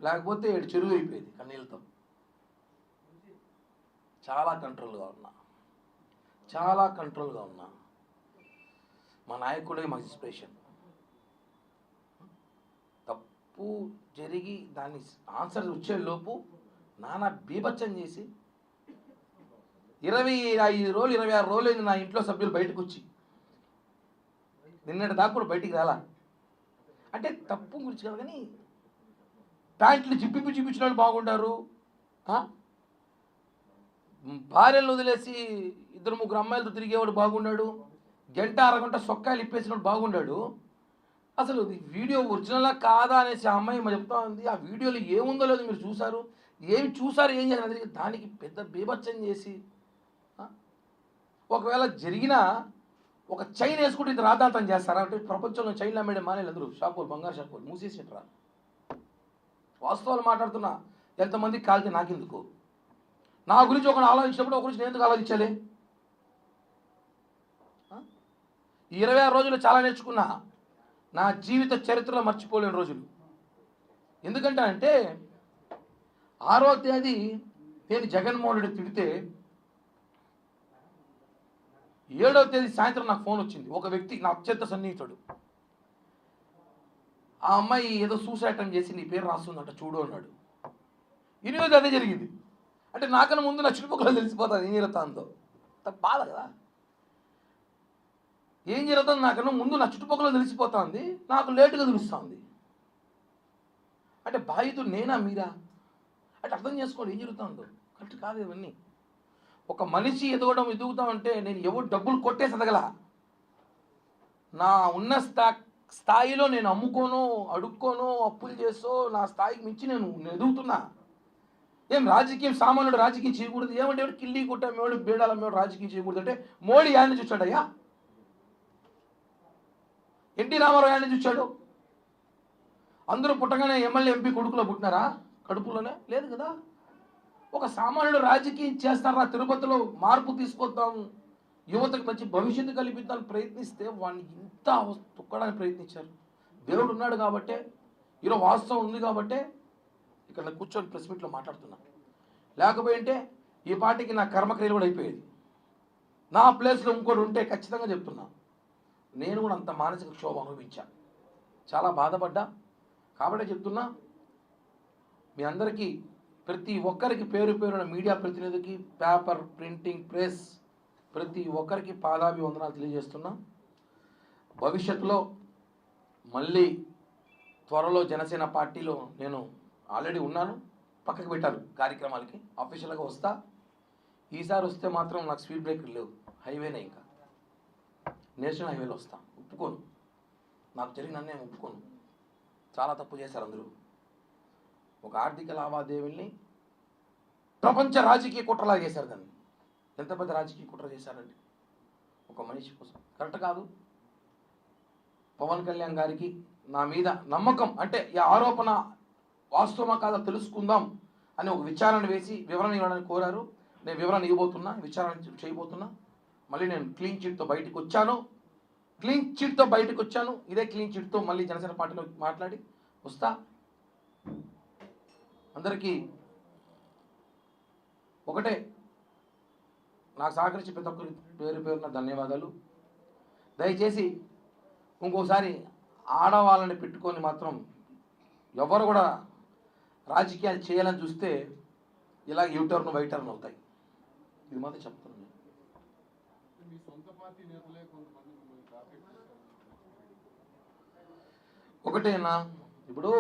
లేకపోతే ఏడు చెరువు అయిపోయేది కన్నీళ్ళతో. చాలా కంట్రోల్గా ఉన్నా, చాలా కంట్రోల్గా ఉన్నా. మా నాయకుడే మాకు ఇన్స్పిరేషన్. తప్పు జరిగి దాన్ని ఆన్సర్ వచ్చేలోపు నానా బీభత్సం చేసి 25 రోజులు 26 రోజులు అయింది నా ఇంట్లో సభ్యులు బయటకు వచ్చి. నిన్నటి దాకా కూడా బయటికి రాలా. అంటే తప్పు గురించి కాదు కానీ ప్యాంట్లు చూపించిన వాళ్ళు బాగుంటారు, భార్యలను వదిలేసి 2-3 అమ్మాయిలతో తిరిగేవాడు బాగున్నాడు, గంట అరగంట సొక్కాయలు ఇప్పేసినప్పుడు బాగుండాడు. అసలు వీడియో ఒరిజినలా కాదా అనేసి ఆ అమ్మాయి చెప్తా ఉంది. ఆ వీడియోలో ఏముందో లేదో మీరు చూసారు, ఏం చేయాలి దానికి పెద్ద బీభత్సం చేసి, ఒకవేళ జరిగినా ఒక చైన్ వేసుకుంటే ఇంత రాద్ధాంతం చేస్తారా అంటే ప్రపంచంలో చైన్లు అమ్మేడే మానేలు అందరూ షాపులు, బంగారు షాపులు మూసేసేట్రా. వాస్తవాలు మాట్లాడుతున్నా. ఎంతమందికి కాలితే నాకెందుకు? నా గురించి ఒకరు ఆలోచించినప్పుడు ఒక గురించి నేను ఎందుకు ఆలోచించాలి? 26 రోజులు చాలా నేర్చుకున్నా. నా జీవిత చరిత్రలో మర్చిపోలేని రోజులు. ఎందుకంటే అంటే 6వ తేదీ నేను జగన్మోహన్ రెడ్డి తిడితే 7వ తేదీ సాయంత్రం నాకు ఫోన్ వచ్చింది. ఒక వ్యక్తి, నా అత్యంత సన్నిహితుడు, ఆ అమ్మాయి ఏదో సూసైడ్ అటెంప్ట్ చేసి నీ పేరు రాస్తుందంట చూడు అన్నాడు. ఈరోజు అదే జరిగింది. అంటే నాకన్నా ముందు నా చుట్టుపక్కల తెలిసిపోతుంది ఏం జరుగుతుందో. బాధ కదా. ఏం జరుగుతుంది నాకన్నా ముందు నా చుట్టుపక్కల తెలిసిపోతుంది, నాకు లేటుగా తెలుస్తుంది. అంటే బాధితుడు నేనా మీరా అంటే అర్థం చేసుకోండి ఏం జరుగుతుందో. కరెక్ట్ కాదు ఇవన్నీ. ఒక మనిషి ఎదుగుతామంటే నేను ఎవరు డబ్బులు కొట్టేసి ఎదగల. నా ఉన్న స్థాయిలో నేను అమ్ముకోను, అడుక్కోను, అప్పులు చేసో నా స్థాయికి మించి నేను ఎదుగుతున్నా. ఏం రాజకీయం సామాన్యుడు రాజకీయం చేయకూడదు ఏమంటే కిల్లి కుట్టమేవాడు బేడాలమ్మేవాడు రాజకీయం చేయకూడదు అంటే మోడీ యాన్ని చూచాడయ్యా? ఎన్టీ రామారావు యాన్ని చూచాడు? అందరూ పుట్టగానే ఎమ్మెల్యే ఎంపీ కొడుకులో పుట్టినారా? కడుపులోనే లేదు కదా. ఒక సామాన్యుడు రాజకీయం చేస్తారా? తిరుపతిలో మార్పు తీసుకొద్దాం, యువతకు మంచి భవిష్యత్తు కల్పిద్దామని ప్రయత్నిస్తే వాడిని ఇంత తొక్కడానికి ప్రయత్నించారు. దేవుడు ఉన్నాడు కాబట్టే, ఈరోజు వాస్తవం ఉంది కాబట్టే ఇక్కడ కూర్చొని ప్రెస్ మీట్లో మాట్లాడుతున్నా. లేకపోయింటే ఈ పార్టీకి నా కర్మక్రియలు కూడా అయిపోయేది. నా ప్లేస్లో ఇంకోటి ఉంటే ఖచ్చితంగా చెప్తున్నా నేను కూడా అంత మానసిక క్షోభ అనుభవించా, చాలా బాధపడ్డా. కాబట్టి చెప్తున్నా మీ అందరికీ, ప్రతి ఒక్కరికి పేరు పేరున మీడియా ప్రతినిధికి, పేపర్, ప్రింటింగ్, ప్రెస్ ప్రతి ఒక్కరికి పాదాభివందనాలు తెలియజేస్తున్నా. భవిష్యత్తులో మళ్ళీ త్వరలో జనసేన పార్టీలో నేను ఆల్రెడీ ఉన్నాను, పక్కకు పెట్టారు కార్యక్రమాలకి, అఫీషియల్గా వస్తా. ఈసారి వస్తే మాత్రం నాకు స్పీడ్ బ్రేకర్ లేవు, హైవేనే, ఇంకా నేషనల్ హైవేలో వస్తా. ఒప్పుకోను, నాకు జరిగిన నేను ఒప్పుకోను. చాలా తప్పు చేశారు అందరూ. ఒక ఆర్థిక లావాదేవీల్ని ప్రపంచ రాజకీయ కుట్రలా చేశారు. దాన్ని ఎంత పెద్ద రాజకీయ కుట్ర చేశారండి ఒక మనిషి కోసం. కరెక్ట్ కాదు. పవన్ కళ్యాణ్ గారికి నా మీద నమ్మకం, అంటే ఈ ఆరోపణ వాస్తవమా కాదా తెలుసుకుందాం అని ఒక విచారణ వేసి వివరణ ఇవ్వడానికి కోరారు. నేను వివరణ ఇవ్వబోతున్నా, విచారణ చేయబోతున్నా. మళ్ళీ నేను క్లీన్ చిట్తో బయటకు వచ్చాను. ఇదే క్లీన్ చిట్తో మళ్ళీ జనసేన పార్టీలో మాట్లాడి వస్తా. అందరికీ ఒకటే, నాకు సహకరించి ప్రతి ఒక్కరి పేరు పేరున ధన్యవాదాలు. దయచేసి ఇంకోసారి ఆడవాళ్ళని పెట్టుకొని మాత్రం ఎవరు కూడా రాజకీయాలు చేయాలని చూస్తే ఇలా యూటర్న్ వైటర్న్ అవుతాయి. ఇది మాత్రం చెప్తున్నాను. ఒకటేనా, ఇప్పుడు